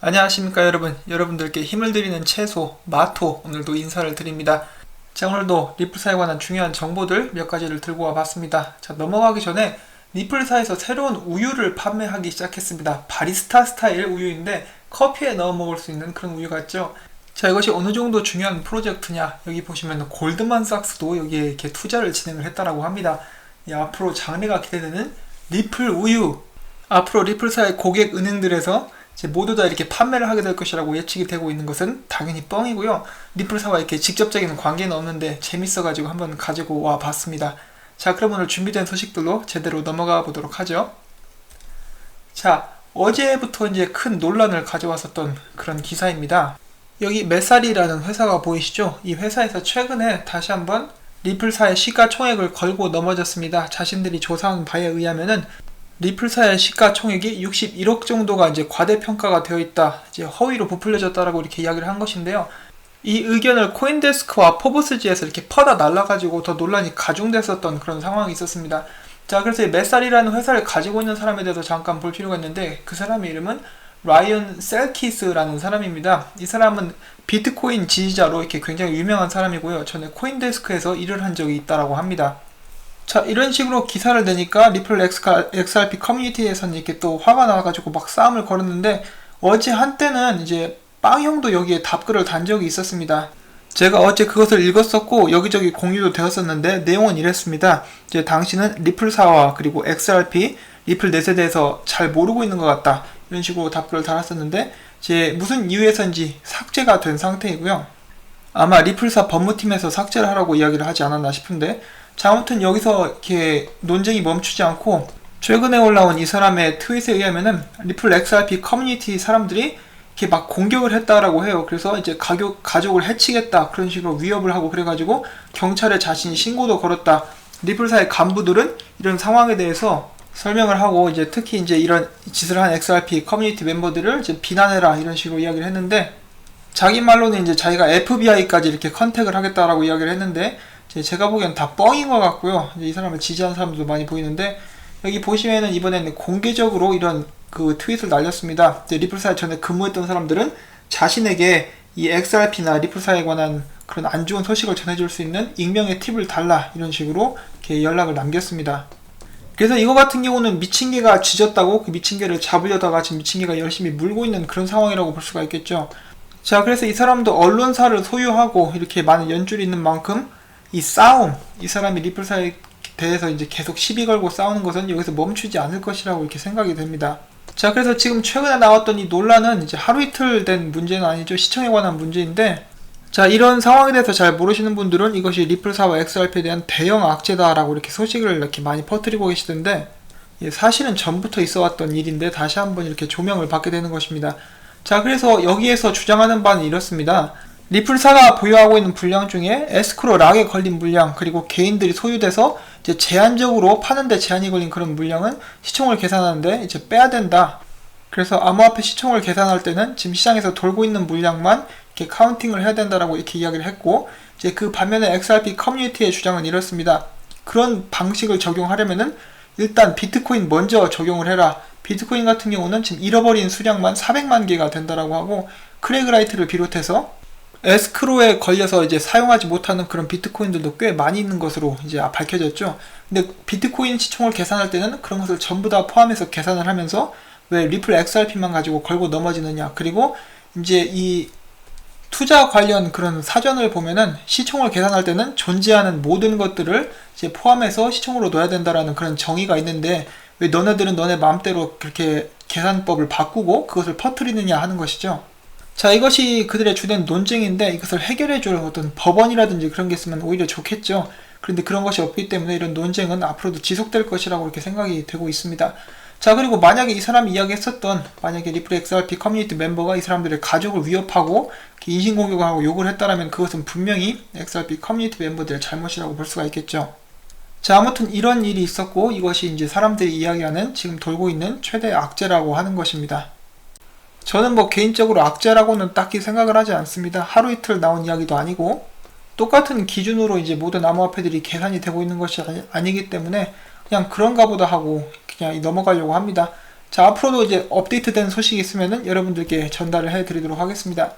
안녕하십니까 여러분. 여러분들께 힘을 드리는 채소 마토 오늘도 인사를 드립니다. 자, 오늘도 리플사에 관한 중요한 정보들 몇 가지를 들고 와봤습니다. 자, 넘어가기 전에 리플사에서 새로운 우유를 판매하기 시작했습니다. 바리스타 스타일 우유인데 커피에 넣어 먹을 수 있는 그런 우유 같죠. 자, 이것이 어느 정도 중요한 프로젝트냐, 여기 보시면 골드만삭스도 여기에 이렇게 투자를 진행을 했다라고 합니다. 앞으로 장래가 기대되는 리플 우유, 앞으로 리플사의 고객 은행들에서 이제 모두 다 이렇게 판매를 하게 될 것이라고 예측이 되고 있는 것은 당연히 뻥이고요. 리플사와 이렇게 직접적인 관계는 없는데 재밌어가지고 한번 가지고 와 봤습니다. 자, 그럼 오늘 준비된 소식들로 제대로 넘어가 보도록 하죠. 자, 어제부터 이제 큰 논란을 가져왔었던 그런 기사입니다. 여기 메사리라는 회사가 보이시죠? 이 회사에서 최근에 다시 한번 리플사의 시가총액을 걸고 넘어졌습니다. 자신들이 조사한 바에 의하면은 리플사의 시가총액이 61억 정도가 이제 과대평가가 되어 있다, 이제 허위로 부풀려졌다라고 이렇게 이야기를 한 것인데요. 이 의견을 코인데스크와 포브스지에서 이렇게 퍼다 날라가지고 더 논란이 가중됐었던 그런 상황이 있었습니다. 자, 그래서 이 메사리라는 회사를 가지고 있는 사람에 대해서 잠깐 볼 필요가 있는데, 그 사람의 이름은 라이언 셀키스라는 사람입니다. 이 사람은 비트코인 지지자로 이렇게 굉장히 유명한 사람이고요. 전에 코인데스크에서 일을 한 적이 있다라고 합니다. 자, 이런 식으로 기사를 내니까 리플 XRP 커뮤니티에서는 이렇게 또 화가 나가지고 막 싸움을 걸었는데, 어제 한때는 이제 빵형도 여기에 답글을 단 적이 있었습니다. 제가 어제 그것을 읽었었고 여기저기 공유도 되었었는데 내용은 이랬습니다. 이제 당신은 리플사와 그리고 XRP, 리플 넷에 대해서 잘 모르고 있는 것 같다, 이런 식으로 답글을 달았었는데, 이제 무슨 이유에서인지 삭제가 된 상태이고요. 아마 리플사 법무팀에서 삭제를 하라고 이야기를 하지 않았나 싶은데, 자, 아무튼 여기서 이렇게 논쟁이 멈추지 않고 최근에 올라온 이 사람의 트윗에 의하면은 리플 XRP 커뮤니티 사람들이 이렇게 막 공격을 했다라고 해요. 그래서 이제 가족을 해치겠다, 그런 식으로 위협을 하고, 그래가지고 경찰에 자신이 신고도 걸었다. 리플사의 간부들은 이런 상황에 대해서 설명을 하고, 이제 특히 이제 이런 짓을 한 XRP 커뮤니티 멤버들을 이제 비난해라, 이런 식으로 이야기를 했는데, 자기 말로는 이제 자기가 FBI까지 이렇게 컨택을 하겠다라고 이야기를 했는데, 제가 보기엔 다 뻥인 것 같고요. 이 사람을 지지하는 사람들도 많이 보이는데, 여기 보시면은 이번에는 공개적으로 이런 그 트윗을 날렸습니다. 리플사에 전에 근무했던 사람들은 자신에게 이 XRP나 리플사에 관한 그런 안 좋은 소식을 전해줄 수 있는 익명의 팁을 달라, 이런 식으로 이렇게 연락을 남겼습니다. 그래서 이거 같은 경우는 미친 개가 짖었다고 그 미친 개를 잡으려다가 지금 미친 개가 열심히 물고 있는 그런 상황이라고 볼 수가 있겠죠. 자, 그래서 이 사람도 언론사를 소유하고 이렇게 많은 연줄이 있는 만큼 이 싸움, 이 사람이 리플사에 대해서 이제 계속 시비 걸고 싸우는 것은 여기서 멈추지 않을 것이라고 이렇게 생각이 됩니다. 자, 그래서 지금 최근에 나왔던 이 논란은 이제 하루 이틀 된 문제는 아니죠. 시청에 관한 문제인데, 자, 이런 상황에 대해서 잘 모르시는 분들은 이것이 리플사와 XRP에 대한 대형 악재다라고 이렇게 소식을 이렇게 많이 퍼뜨리고 계시던데, 사실은 전부터 있어왔던 일인데 다시 한번 이렇게 조명을 받게 되는 것입니다. 자, 그래서 여기에서 주장하는 바는 이렇습니다. 리플사가 보유하고 있는 물량 중에 에스크로 락에 걸린 물량, 그리고 개인들이 소유돼서 이제 제한적으로 파는데 제한이 걸린 그런 물량은 시총을 계산하는데 이제 빼야 된다. 그래서 암호화폐 시총을 계산할 때는 지금 시장에서 돌고 있는 물량만 이렇게 카운팅을 해야 된다라고 이렇게 이야기를 했고, 이제 그 반면에 XRP 커뮤니티의 주장은 이렇습니다. 그런 방식을 적용하려면은 일단 비트코인 먼저 적용을 해라. 비트코인 같은 경우는 지금 잃어버린 수량만 400만 개가 된다라고 하고, 크레그라이트를 비롯해서 에스크로에 걸려서 이제 사용하지 못하는 그런 비트코인들도 꽤 많이 있는 것으로 이제 밝혀졌죠. 근데 비트코인 시총을 계산할 때는 그런 것을 전부 다 포함해서 계산을 하면서 왜 리플 XRP만 가지고 걸고 넘어지느냐, 그리고 이제 이 투자 관련 그런 사전을 보면은 시총을 계산할 때는 존재하는 모든 것들을 이제 포함해서 시총으로 넣어야 된다라는 그런 정의가 있는데, 왜 너네들은 너네 마음대로 그렇게 계산법을 바꾸고 그것을 퍼뜨리느냐 하는 것이죠. 자, 이것이 그들의 주된 논쟁인데, 이것을 해결해줄 어떤 법원이라든지 그런 게 있으면 오히려 좋겠죠. 그런데 그런 것이 없기 때문에 이런 논쟁은 앞으로도 지속될 것이라고 이렇게 생각이 되고 있습니다. 자, 그리고 만약에 이 사람이 이야기했었던, 만약에 리플 XRP 커뮤니티 멤버가 이 사람들의 가족을 위협하고 인신공격을 하고 욕을 했다라면 그것은 분명히 XRP 커뮤니티 멤버들의 잘못이라고 볼 수가 있겠죠. 자, 아무튼 이런 일이 있었고, 이것이 이제 사람들이 이야기하는 지금 돌고 있는 최대 악재라고 하는 것입니다. 저는 뭐 개인적으로 악재라고는 딱히 생각을 하지 않습니다. 하루 이틀 나온 이야기도 아니고, 똑같은 기준으로 이제 모든 암호화폐들이 계산이 되고 있는 것이 아니기 때문에 그냥 그런가 보다 하고 그냥 넘어가려고 합니다. 자, 앞으로도 이제 업데이트된 소식이 있으면은 여러분들께 전달을 해드리도록 하겠습니다.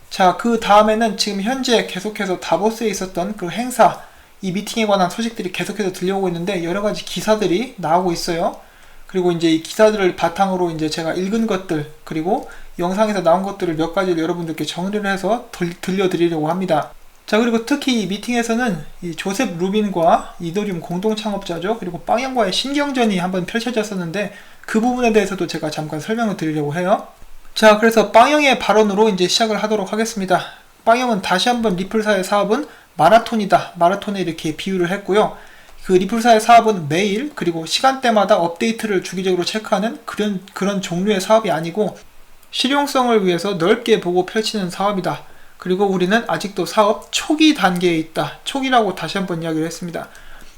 자, 그 다음에는 지금 현재 계속해서 다보스에 있었던 그 행사, 이 미팅에 관한 소식들이 계속해서 들려오고 있는데 여러 가지 기사들이 나오고 있어요. 그리고 이제 이 기사들을 바탕으로 이제 제가 읽은 것들, 그리고 영상에서 나온 것들을 몇 가지를 여러분들께 정리를 해서 들려드리려고 합니다. 자, 그리고 특히 이 미팅에서는 이 조셉 루빈과 이더리움 공동 창업자죠. 그리고 빵형과의 신경전이 한번 펼쳐졌었는데 그 부분에 대해서도 제가 잠깐 설명을 드리려고 해요. 자, 그래서 빵형의 발언으로 이제 시작을 하도록 하겠습니다. 빵형은 다시 한번 리플사의 사업은 마라톤이다. 마라톤에 이렇게 비유를 했고요. 그 리플사의 사업은 매일 그리고 시간대마다 업데이트를 주기적으로 체크하는 그런 종류의 사업이 아니고 실용성을 위해서 넓게 보고 펼치는 사업이다. 그리고 우리는 아직도 사업 초기 단계에 있다. 초기라고 다시 한번 이야기를 했습니다.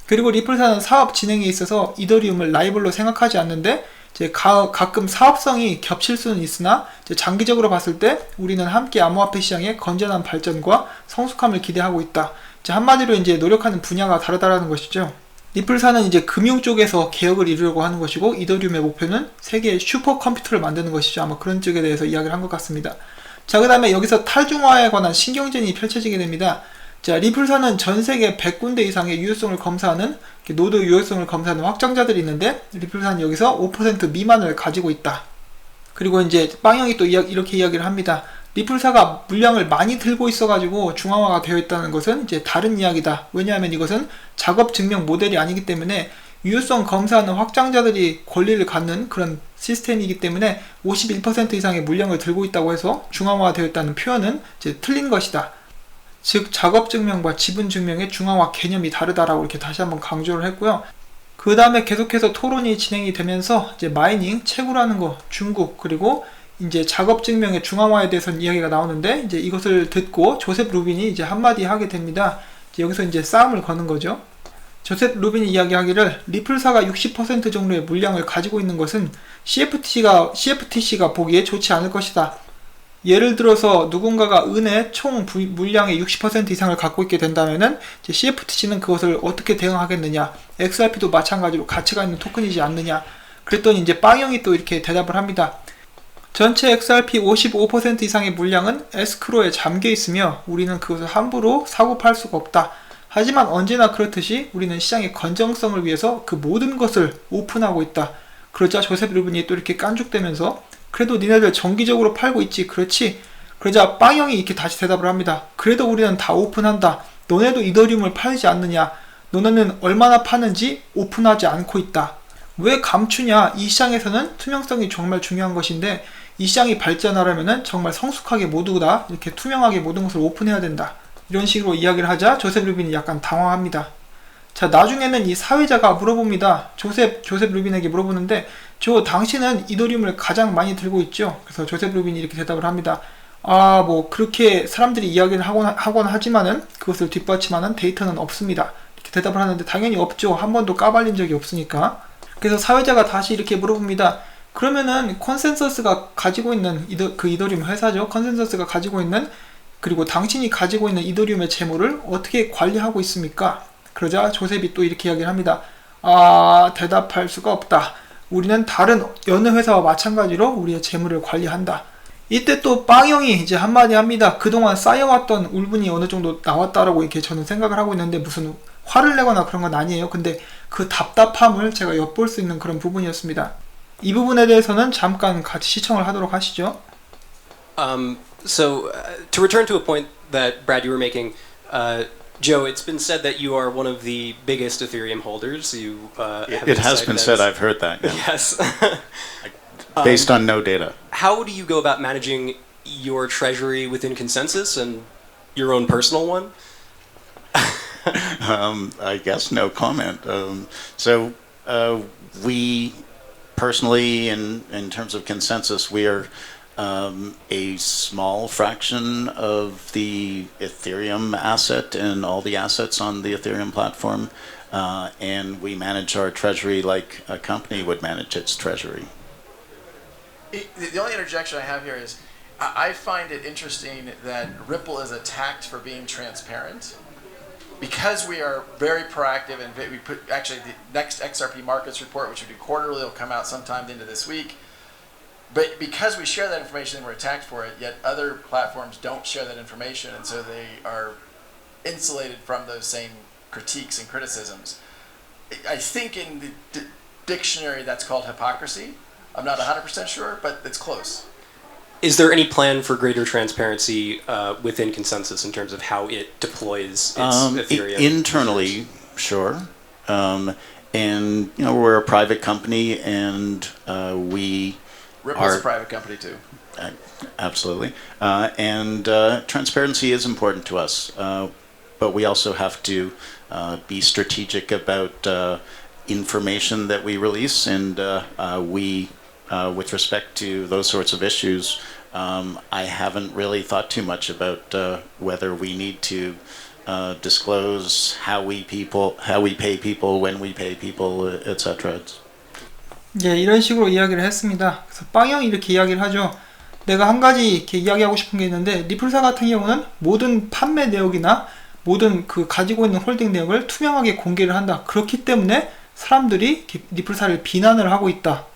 그리고 리플사는 사업 진행에 있어서 이더리움을 라이벌로 생각하지 않는데 이제 가끔 사업성이 겹칠 수는 있으나 이제 장기적으로 봤을 때 우리는 함께 암호화폐 시장의 건전한 발전과 성숙함을 기대하고 있다. 이제 한마디로 이제 노력하는 분야가 다르다라는 것이죠. 리플사는 이제 금융 쪽에서 개혁을 이루려고 하는 것이고 이더리움의 목표는 세계의 슈퍼컴퓨터를 만드는 것이죠. 아마 그런 쪽에 대해서 이야기를 한 것 같습니다. 자, 그 다음에 여기서 탈중화에 관한 신경전이 펼쳐지게 됩니다. 자, 리플사는 전세계 100군데 이상의 유효성을 검사하는 노드 유효성을 검사하는 확장자들이 있는데 리플사는 여기서 5% 미만을 가지고 있다. 그리고 이제 빵형이 또 이렇게 이야기를 합니다. 리플사가 물량을 많이 들고 있어가지고 중앙화가 되어 있다는 것은 이제 다른 이야기다. 왜냐하면 이것은 작업 증명 모델이 아니기 때문에 유효성 검사하는 확장자들이 권리를 갖는 그런 시스템이기 때문에 51% 이상의 물량을 들고 있다고 해서 중앙화되어 있다는 표현은 이제 틀린 것이다. 즉 작업 증명과 지분 증명의 중앙화 개념이 다르다라고 이렇게 다시 한번 강조를 했고요. 그 다음에 계속해서 토론이 진행이 되면서 이제 마이닝, 채굴하는 거, 중국, 그리고 이제 작업 증명의 중앙화에 대해서는 이야기가 나오는데 이제 이것을 듣고 조셉 루빈이 이제 한마디 하게 됩니다. 이제 여기서 이제 싸움을 거는 거죠. 조셉 루빈이 이야기하기를 리플사가 60% 정도의 물량을 가지고 있는 것은 CFTC가 보기에 좋지 않을 것이다. 예를 들어서 누군가가 은의 총 물량의 60% 이상을 갖고 있게 된다면은 이제 CFTC는 그것을 어떻게 대응하겠느냐. XRP도 마찬가지로 가치가 있는 토큰이지 않느냐. 그랬더니 이제 빵형이 또 이렇게 대답을 합니다. 전체 XRP 55% 이상의 물량은 에스크로에 잠겨 있으며 우리는 그것을 함부로 사고 팔 수가 없다. 하지만 언제나 그렇듯이 우리는 시장의 건정성을 위해서 그 모든 것을 오픈하고 있다. 그러자 조셉 루빈이 또 이렇게 깐죽대면서 그래도 니네들 정기적으로 팔고 있지, 그렇지? 그러자 빵형이 이렇게 다시 대답을 합니다. 그래도 우리는 다 오픈한다. 너네도 이더리움을 팔지 않느냐? 너네는 얼마나 파는지 오픈하지 않고 있다. 왜 감추냐? 이 시장에서는 투명성이 정말 중요한 것인데 이 시장이 발전하려면 정말 성숙하게 모두 다 이렇게 투명하게 모든 것을 오픈해야 된다. 이런 식으로 이야기를 하자 조셉 루빈이 약간 당황합니다. 자, 나중에는 이 사회자가 물어봅니다. 조셉 루빈에게 물어보는데 당신은 이더리움을 가장 많이 들고 있죠? 그래서 조셉 루빈이 이렇게 대답을 합니다. 뭐 그렇게 사람들이 이야기를 하곤 하지만은 그것을 뒷받침하는 데이터는 없습니다. 이렇게 대답을 하는데 당연히 없죠. 한 번도 까발린 적이 없으니까. 그래서 사회자가 다시 이렇게 물어봅니다. 그러면은 컨센서스가 가지고 있는 이더리움 회사죠. 컨센서스가 가지고 있는 그리고 당신이 가지고 있는 이더리움의 재물을 어떻게 관리하고 있습니까? 그러자 조셉이 또 이렇게 이야기를 합니다. 대답할 수가 없다. 우리는 다른 여느 회사와 마찬가지로 우리의 재물을 관리한다. 이때 또 빵형이 이제 한마디 합니다. 그동안 쌓여왔던 울분이 어느 정도 나왔다라고 이렇게 저는 생각을 하고 있는데 무슨 화를 내거나 그런 건 아니에요. 근데 그 답답함을 제가 엿볼 수 있는 그런 부분이었습니다. 이 부분에 대해서는 잠깐 같이 시청을 하도록 하시죠. So, to return to a point that Brad, you were making, Joe, it's been said that you are one of the biggest Ethereum holders. You it has been said. I've heard that. Yeah. Yes. Based on no data. How do you go about managing your treasury within Consensus and your own personal one? I guess no comment. So we personally, in terms of Consensus, we are a small fraction of the Ethereum asset and all the assets on the Ethereum platform, and we manage our treasury like a company would manage its treasury. The only interjection I have here is I find it interesting that Ripple is attacked for being transparent. because we are very proactive and we put actually the next XRP markets report, which we do quarterly, will come out sometime into this week. But because we share that information and we're attacked for it, yet other platforms don't share that information, and so they are insulated from those same critiques and criticisms. I think in the dictionary that's called hypocrisy. I'm not 100% sure, but it's close. Is there any plan for greater transparency within Consensus in terms of how it deploys its Ethereum? Internally, sure. And we're a private company, and we Ripple's a private company too. Absolutely. And transparency is important to us, but we also have to be strategic about information that we release, and we, with respect to those sorts of issues, I haven't really thought too much about whether we need to disclose how we pay people, when we pay people, etc. 예, 이런 식으로 이야기를 했습니다. 그래서 빵형이 이렇게 이야기를 하죠. 내가 한 가지 이렇게 이야기하고 싶은 게 있는데, 리플사 같은 경우는 모든 판매 내역이나 모든 그 가지고 있는 홀딩 내역을 투명하게 공개를 한다. 그렇기 때문에 사람들이 리플사를 비난을 하고 있다.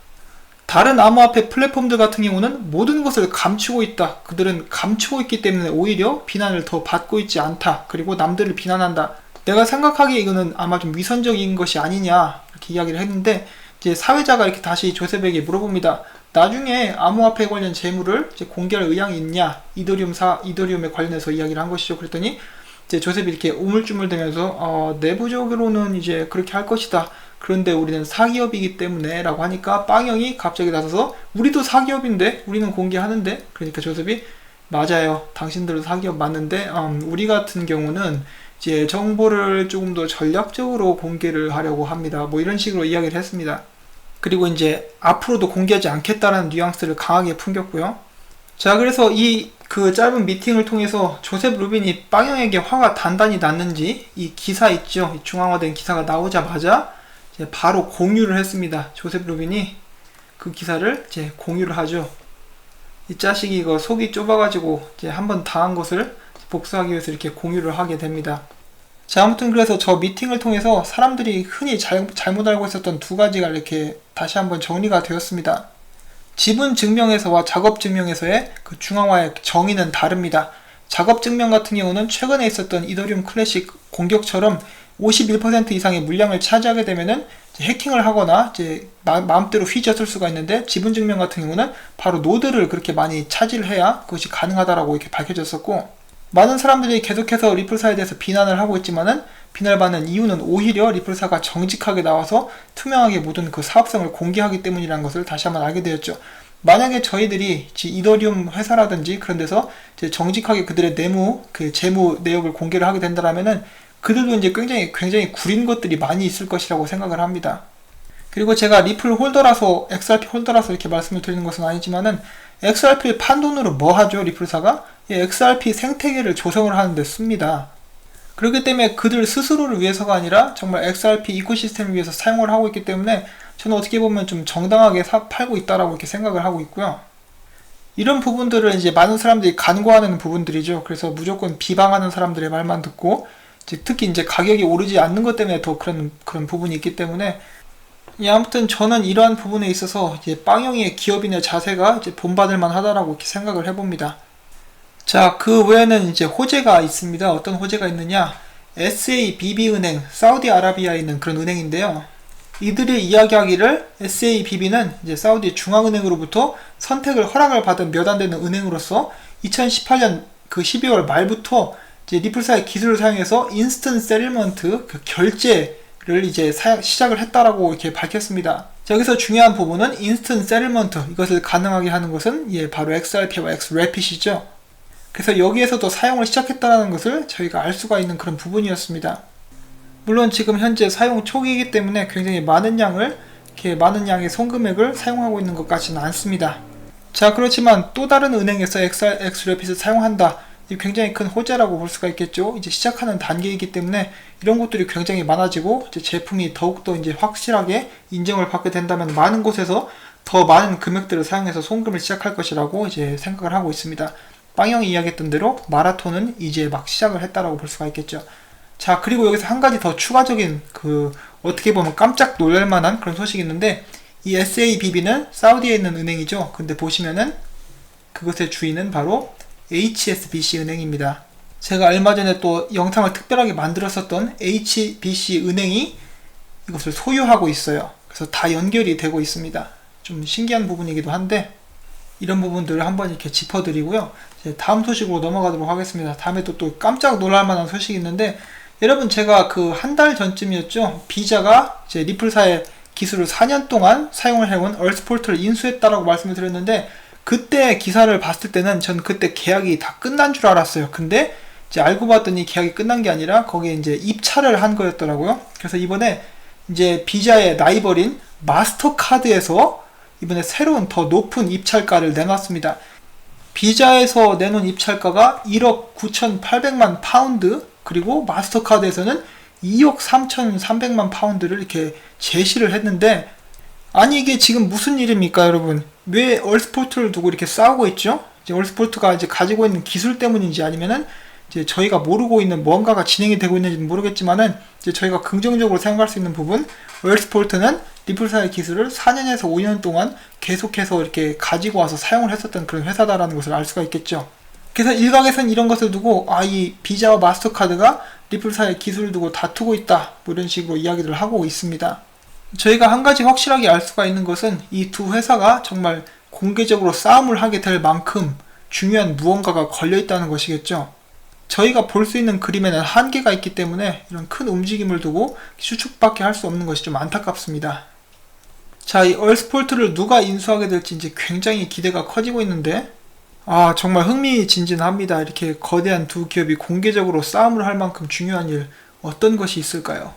다른 암호화폐 플랫폼들 같은 경우는 모든 것을 감추고 있다. 그들은 감추고 있기 때문에 오히려 비난을 더 받고 있지 않다. 그리고 남들을 비난한다. 내가 생각하기에 이거는 아마 좀 위선적인 것이 아니냐 이렇게 이야기를 했는데, 이제 사회자가 이렇게 다시 조셉에게 물어봅니다. 나중에 암호화폐 관련 재물을 이제 공개할 의향이 있냐? 이더리움에 관련해서 이야기를 한 것이죠. 그랬더니 이제 조셉이 이렇게 우물쭈물대면서 내부적으로는 이제 그렇게 할 것이다. 그런데 우리는 사기업이기 때문에 라고 하니까 빵형이 갑자기 나서서 우리도 사기업인데 우리는 공개하는데, 그러니까 조셉이 맞아요. 당신들도 사기업 맞는데 우리 같은 경우는 이제 정보를 조금 더 전략적으로 공개를 하려고 합니다. 뭐 이런 식으로 이야기를 했습니다. 그리고 이제 앞으로도 공개하지 않겠다라는 뉘앙스를 강하게 풍겼고요. 자, 그래서 그 짧은 미팅을 통해서 조셉 루빈이 빵형에게 화가 단단히 났는지 이 기사 있죠. 이 중앙화된 기사가 나오자마자 이제 바로 공유를 했습니다. 조셉 루빈이 그 기사를 이제 공유를 하죠. 이 자식이 이거 속이 좁아가지고 이제 한번 당한 것을 복수하기 위해서 이렇게 공유를 하게 됩니다. 자, 아무튼 그래서 저 미팅을 통해서 사람들이 흔히 잘못 알고 있었던 두 가지가 이렇게 다시 한번 정리가 되었습니다. 지분 증명에서와 작업 증명에서의 그 중앙화의 정의는 다릅니다. 작업 증명 같은 경우는 최근에 있었던 이더리움 클래식 공격처럼 51% 이상의 물량을 차지하게 되면은 해킹을 하거나 이제 마음대로 휘저을 수가 있는데, 지분 증명 같은 경우는 바로 노드를 그렇게 많이 차지를 해야 그것이 가능하다라고 이렇게 밝혀졌었고, 많은 사람들이 계속해서 리플사에 대해서 비난을 하고 있지만은 비난받는 이유는 오히려 리플사가 정직하게 나와서 투명하게 모든 그 사업성을 공개하기 때문이라는 것을 다시 한번 알게 되었죠. 만약에 저희들이 이더리움 회사라든지 그런 데서 이제 정직하게 그들의 재무 내역을 공개를 하게 된다면은 그들도 이제 굉장히 구린 것들이 많이 있을 것이라고 생각을 합니다. 그리고 제가 리플 홀더라서, XRP 홀더라서 이렇게 말씀을 드리는 것은 아니지만은, XRP를 판 돈으로 뭐 하죠, 리플사가? XRP 생태계를 조성을 하는데 씁니다. 그렇기 때문에 그들 스스로를 위해서가 아니라 정말 XRP 이코시스템을 위해서 사용을 하고 있기 때문에 저는 어떻게 보면 좀 정당하게 팔고 있다라고 이렇게 생각을 하고 있고요. 이런 부분들을 이제 많은 사람들이 간과하는 부분들이죠. 그래서 무조건 비방하는 사람들의 말만 듣고, 특히 이제 가격이 오르지 않는 것 때문에 더 그런 부분이 있기 때문에, 아무튼 저는 이러한 부분에 있어서 이제 빵형의 기업인의 자세가 이제 본받을 만하다라고 이렇게 생각을 해봅니다. 자, 그 외에는 이제 호재가 있습니다. 어떤 호재가 있느냐? SABB은행, 사우디아라비아에 있는 그런 은행인데요. 이들이 이야기하기를 SABB는 이제 사우디 중앙은행으로부터 허락을 받은 몇 안 되는 은행으로서 2018년 그 12월 말부터 이제 리플사의 기술을 사용해서 인스턴트 세틀먼트, 그 결제를 이제 시작을 했다라고 이렇게 밝혔습니다. 자, 여기서 중요한 부분은 인스턴트 세틀먼트, 이것을 가능하게 하는 것은 바로 XRP와 XRapid이죠. 그래서 여기에서도 사용을 시작했다는 것을 저희가 알 수가 있는 그런 부분이었습니다. 물론 지금 현재 사용 초기이기 때문에 굉장히 많은 양의 손금액을 사용하고 있는 것 같지는 않습니다. 자, 그렇지만 또 다른 은행에서 XRapid을 사용한다. 굉장히 큰 호재라고 볼 수가 있겠죠. 이제 시작하는 단계이기 때문에 이런 것들이 굉장히 많아지고, 이제 제품이 더욱더 이제 확실하게 인정을 받게 된다면 많은 곳에서 더 많은 금액들을 사용해서 송금을 시작할 것이라고 이제 생각을 하고 있습니다. 빵형이 이야기했던 대로 마라톤은 이제 막 시작을 했다라고 볼 수가 있겠죠. 자, 그리고 여기서 한 가지 더 추가적인 어떻게 보면 깜짝 놀랄만한 그런 소식이 있는데, 이 SABB는 사우디에 있는 은행이죠. 근데 보시면은 그것의 주인은 바로 HSBC 은행입니다. 제가 얼마 전에 또 영상을 특별하게 만들었었던 HBC 은행이 이것을 소유하고 있어요. 그래서 다 연결이 되고 있습니다. 좀 신기한 부분이기도 한데, 이런 부분들을 한번 이렇게 짚어드리고요. 이제 다음 소식으로 넘어가도록 하겠습니다. 다음에 또 깜짝 놀랄만한 소식이 있는데, 여러분 제가 한 달 전쯤이었죠. 비자가 이제 리플사의 기술을 4년 동안 사용을 해온 얼스포트를 인수했다라고 말씀을 드렸는데, 그때 기사를 봤을 때는 전 그때 계약이 다 끝난 줄 알았어요. 근데 이제 알고 봤더니 계약이 끝난 게 아니라 거기에 이제 입찰을 한 거였더라고요. 그래서 이번에 이제 비자의 라이벌인 마스터카드에서 이번에 새로운 더 높은 입찰가를 내놨습니다. 비자에서 내놓은 입찰가가 1억 9,800만 파운드, 그리고 마스터카드에서는 2억 3,300만 파운드를 이렇게 제시를 했는데, 아니 이게 지금 무슨 일입니까 여러분? 왜 얼스포트를 두고 이렇게 싸우고 있죠? 이제 얼스포트가 이제 가지고 있는 기술 때문인지, 아니면은 이제 저희가 모르고 있는 뭔가가 진행이 되고 있는지는 모르겠지만은, 이제 저희가 긍정적으로 생각할 수 있는 부분, 얼스포트는 리플사의 기술을 4년에서 5년 동안 계속해서 이렇게 가지고 와서 사용을 했었던 그런 회사다라는 것을 알 수가 있겠죠. 그래서 일각에서는 이런 것을 두고 이 비자와 마스터카드가 리플사의 기술을 두고 다투고 있다, 뭐 이런 식으로 이야기를 하고 있습니다. 저희가 한 가지 확실하게 알 수가 있는 것은 이 두 회사가 정말 공개적으로 싸움을 하게 될 만큼 중요한 무언가가 걸려있다는 것이겠죠. 저희가 볼 수 있는 그림에는 한계가 있기 때문에 이런 큰 움직임을 두고 추측밖에 할 수 없는 것이 좀 안타깝습니다. 자, 이 얼스포트를 누가 인수하게 될지 이제 굉장히 기대가 커지고 있는데, 정말 흥미진진합니다. 이렇게 거대한 두 기업이 공개적으로 싸움을 할 만큼 중요한 일, 어떤 것이 있을까요?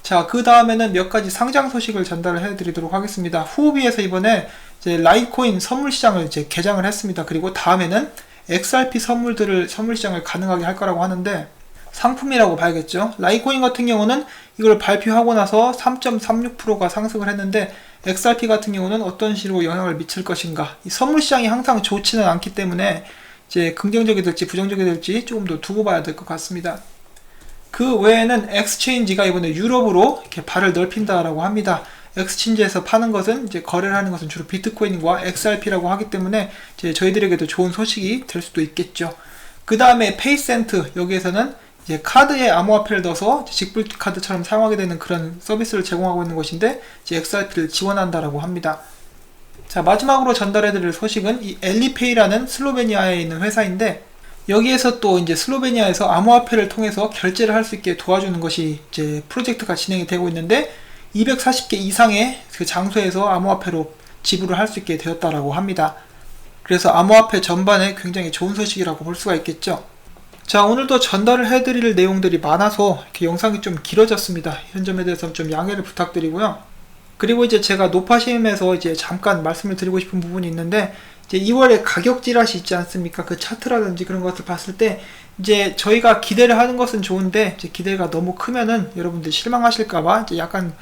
자, 그 다음에는 몇 가지 상장 소식을 전달을 해드리도록 하겠습니다. 후오비에서 이번에 이제 라이코인 선물 시장을 이제 개장을 했습니다. 그리고 다음에는 XRP 선물 시장을 가능하게 할 거라고 하는데, 상품이라고 봐야겠죠. 라이코인 같은 경우는 이걸 발표하고 나서 3.36%가 상승을 했는데, XRP 같은 경우는 어떤 식으로 영향을 미칠 것인가. 이 선물 시장이 항상 좋지는 않기 때문에 이제 긍정적이 될지 부정적이 될지 조금 더 두고 봐야 될 것 같습니다. 그 외에는 엑스체인지가 이번에 유럽으로 이렇게 발을 넓힌다라고 합니다. 엑스체인지에서 파는 것은 이제 거래를 하는 것은 주로 비트코인과 XRP라고 하기 때문에 이제 저희들에게도 좋은 소식이 될 수도 있겠죠. 그 다음에 페이센트, 여기에서는 이제 카드에 암호화폐를 넣어서 직불 카드처럼 사용하게 되는 그런 서비스를 제공하고 있는 것인데, 이제 XRP를 지원한다라고 합니다. 자, 마지막으로 전달해드릴 소식은 이 엘리페이라는 슬로베니아에 있는 회사인데, 여기에서 또 이제 슬로베니아에서 암호화폐를 통해서 결제를 할 수 있게 도와주는 것이 이제 프로젝트가 진행이 되고 있는데, 240개 이상의 그 장소에서 암호화폐로 지불을 할 수 있게 되었다라고 합니다. 그래서 암호화폐 전반에 굉장히 좋은 소식이라고 볼 수가 있겠죠. 자, 오늘도 전달을 해드릴 내용들이 많아서 이렇게 영상이 좀 길어졌습니다. 이런 점에 대해서 좀 양해를 부탁드리고요. 그리고 이제 제가 노파심에서 이제 잠깐 말씀을 드리고 싶은 부분이 있는데, 이제 2월에 가격 찌라시 있지 않습니까? 그 차트라든지 그런 것을 봤을 때 이제 저희가 기대를 하는 것은 좋은데, 이제 기대가 너무 크면은 여러분들 실망하실까봐 이제 약간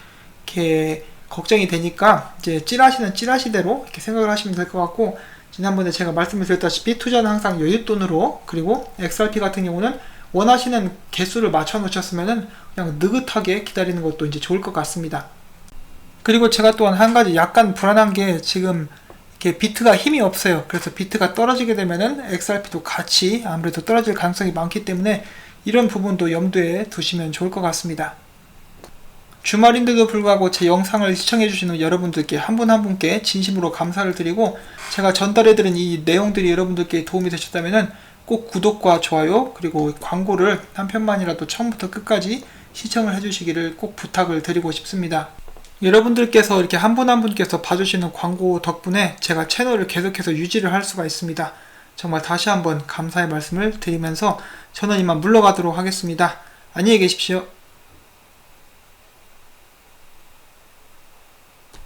이렇게 걱정이 되니까, 이제 찌라시는 찌라시대로 이렇게 생각을 하시면 될 것 같고, 지난번에 제가 말씀을 드렸다시피 투자는 항상 여윳돈으로, 그리고 XRP 같은 경우는 원하시는 개수를 맞춰 놓으셨으면은 그냥 느긋하게 기다리는 것도 이제 좋을 것 같습니다. 그리고 제가 또한 한 가지 약간 불안한 게, 지금 이렇게 비트가 힘이 없어요. 그래서 비트가 떨어지게 되면은 XRP도 같이 아무래도 떨어질 가능성이 많기 때문에 이런 부분도 염두에 두시면 좋을 것 같습니다. 주말인데도 불구하고 제 영상을 시청해주시는 여러분들께 한 분 한 분께 진심으로 감사를 드리고, 제가 전달해드린 이 내용들이 여러분들께 도움이 되셨다면 꼭 구독과 좋아요, 그리고 광고를 한 편만이라도 처음부터 끝까지 시청을 해주시기를 꼭 부탁을 드리고 싶습니다. 여러분들께서 이렇게 한 분 한 분께서 봐주시는 광고 덕분에 제가 채널을 계속해서 유지를 할 수가 있습니다. 정말 다시 한번 감사의 말씀을 드리면서 저는 이만 물러가도록 하겠습니다. 안녕히 계십시오.